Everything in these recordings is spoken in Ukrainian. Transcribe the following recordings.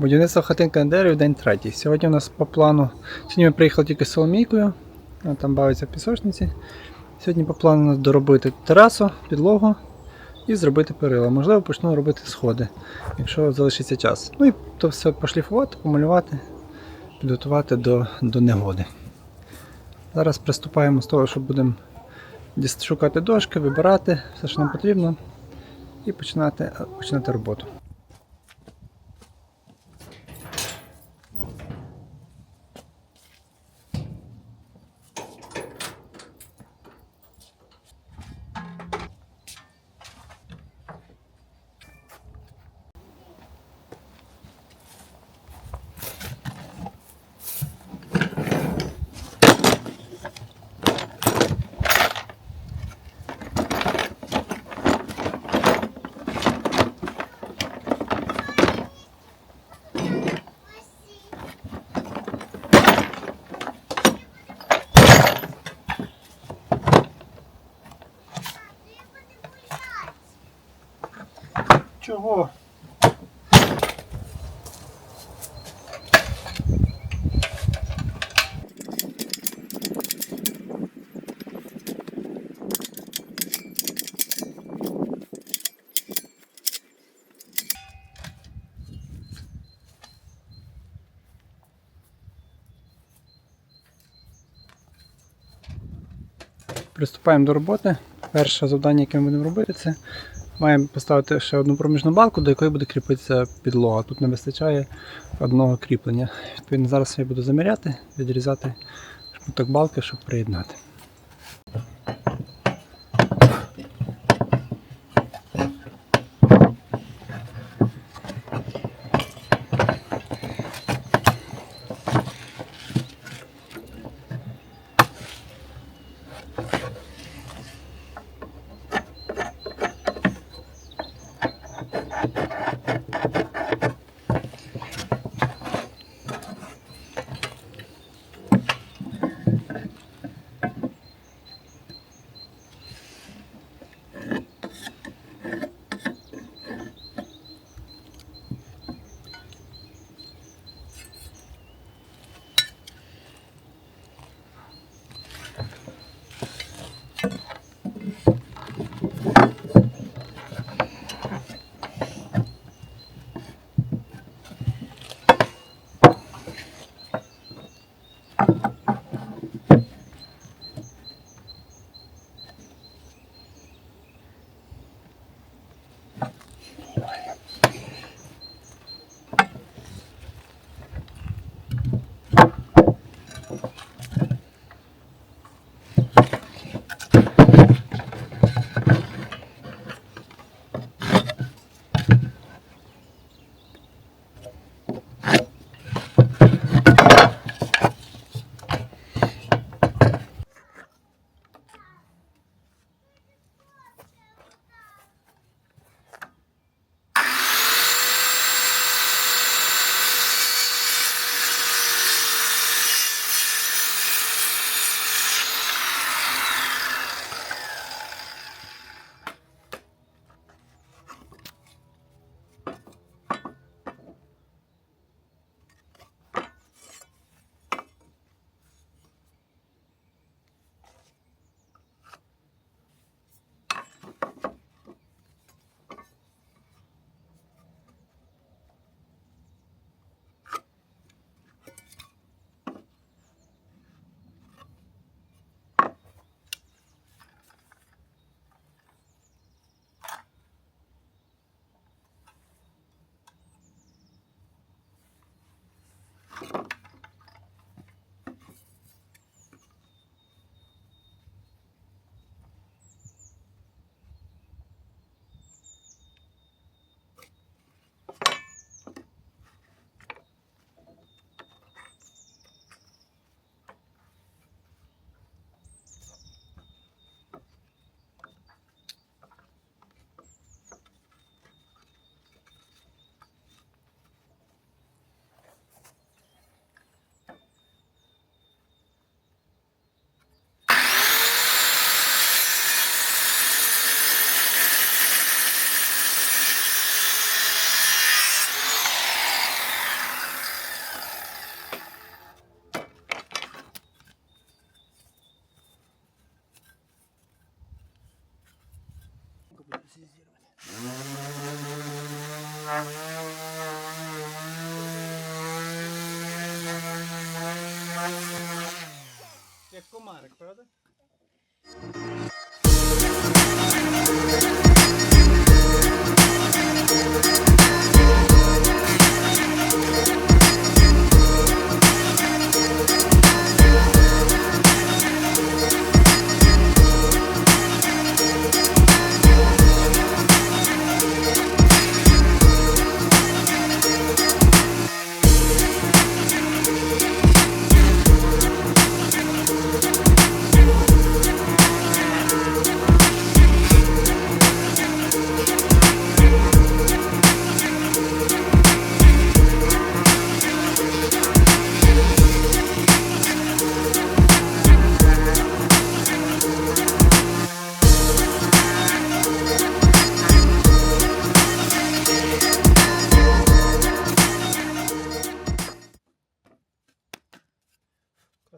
Будівництво хатинки на дереві, день третій. Сьогодні у нас по плану, сьогодні ми приїхали тільки з Соломійкою, там бавиться в пісочниці. Сьогодні по плану у нас доробити терасу, підлогу і зробити перила. Можливо, почну робити сходи, якщо залишиться час. Ну і то все пошліфувати, помалювати, підготувати до негоди. Зараз приступаємо з того, що будемо шукати дошки, вибирати все, що нам потрібно, і починати роботу. Чого? Приступаємо до роботи. Перше завдання, яке ми будемо робити, це маємо поставити ще одну проміжну балку, до якої буде кріпитися підлога. Тут не вистачає одного кріплення. Відповідно, зараз я буду заміряти, відрізати шматок балки, щоб приєднати.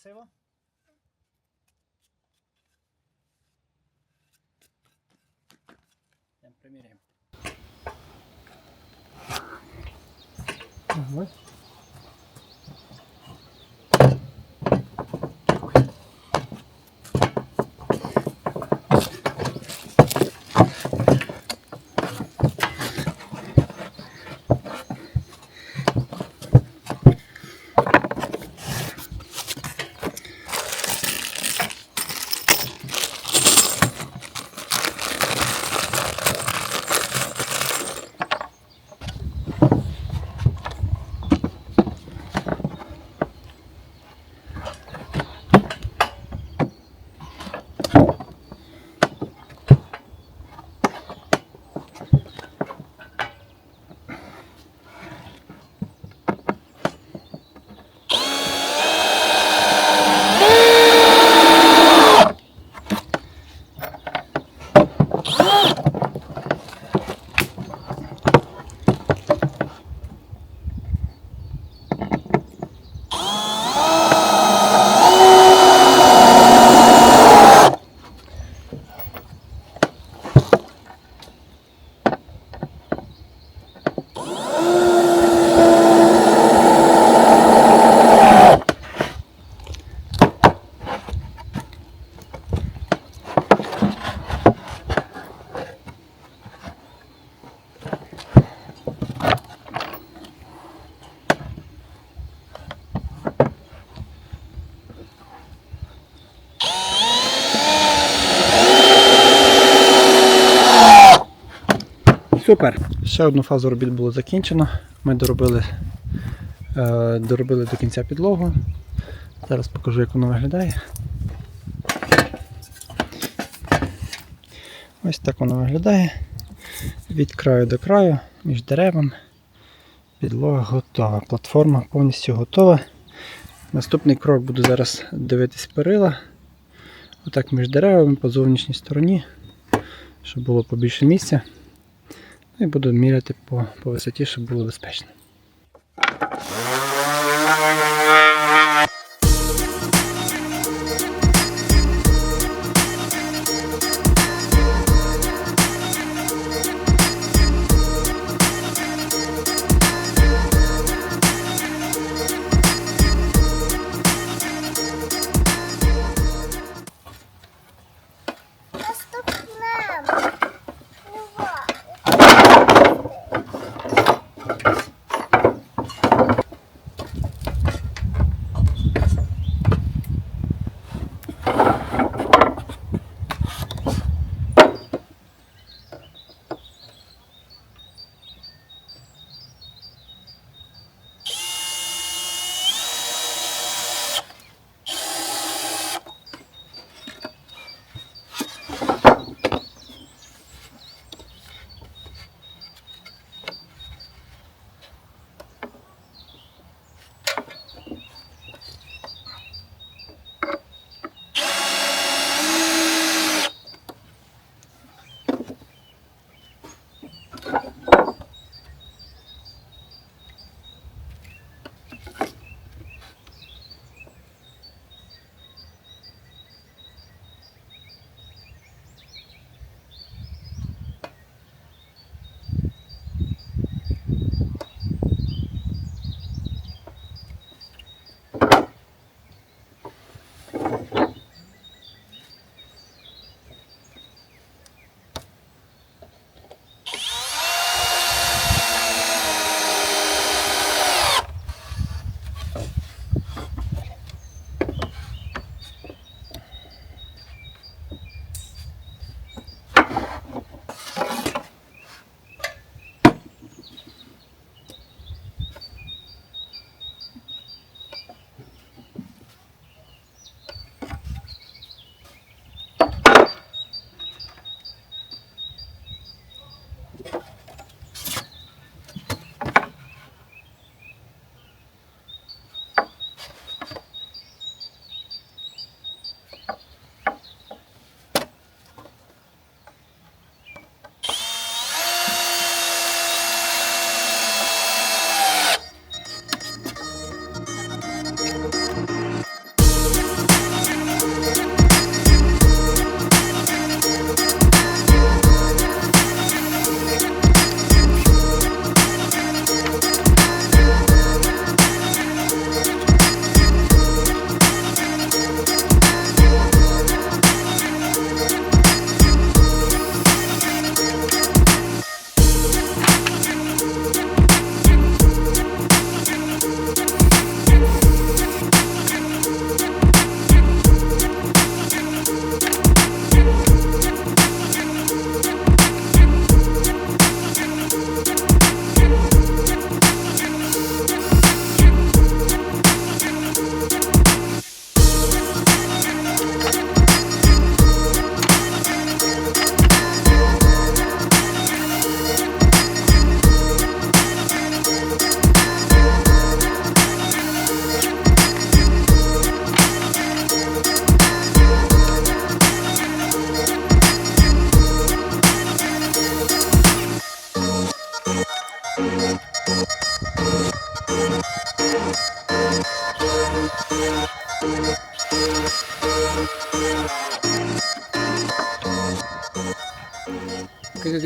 красиво? Йдемо приміряємо. Ось. Супер! Ще одну фазу робіт було закінчено. Ми доробили до кінця підлогу. Зараз покажу, як воно виглядає. Ось так воно виглядає. Від краю до краю, між деревами. Підлога готова. Платформа повністю готова. Наступний крок, буду зараз дивитись перила. Отак між деревами по зовнішній стороні, щоб було побільше місця. І буду міряти по висоті, щоб було безпечно.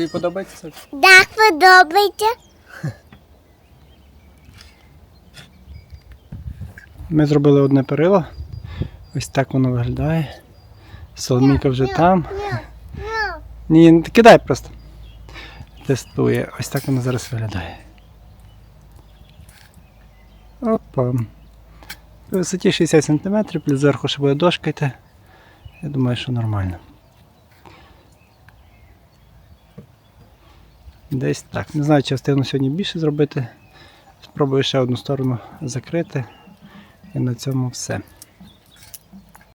Тобі подобається, Софі? Так, подобається. Ми зробили одне перило. Ось так воно виглядає. Соломійка вже там. Ні, не кидай просто. Тестує. Ось так воно зараз виглядає. Опа. По висоті 60 см, плюс зверху ще буде дошка йти. Я думаю, що нормально. Десь так. Не знаю, частину сьогодні більше зробити. Спробую ще одну сторону закрити. І на цьому все.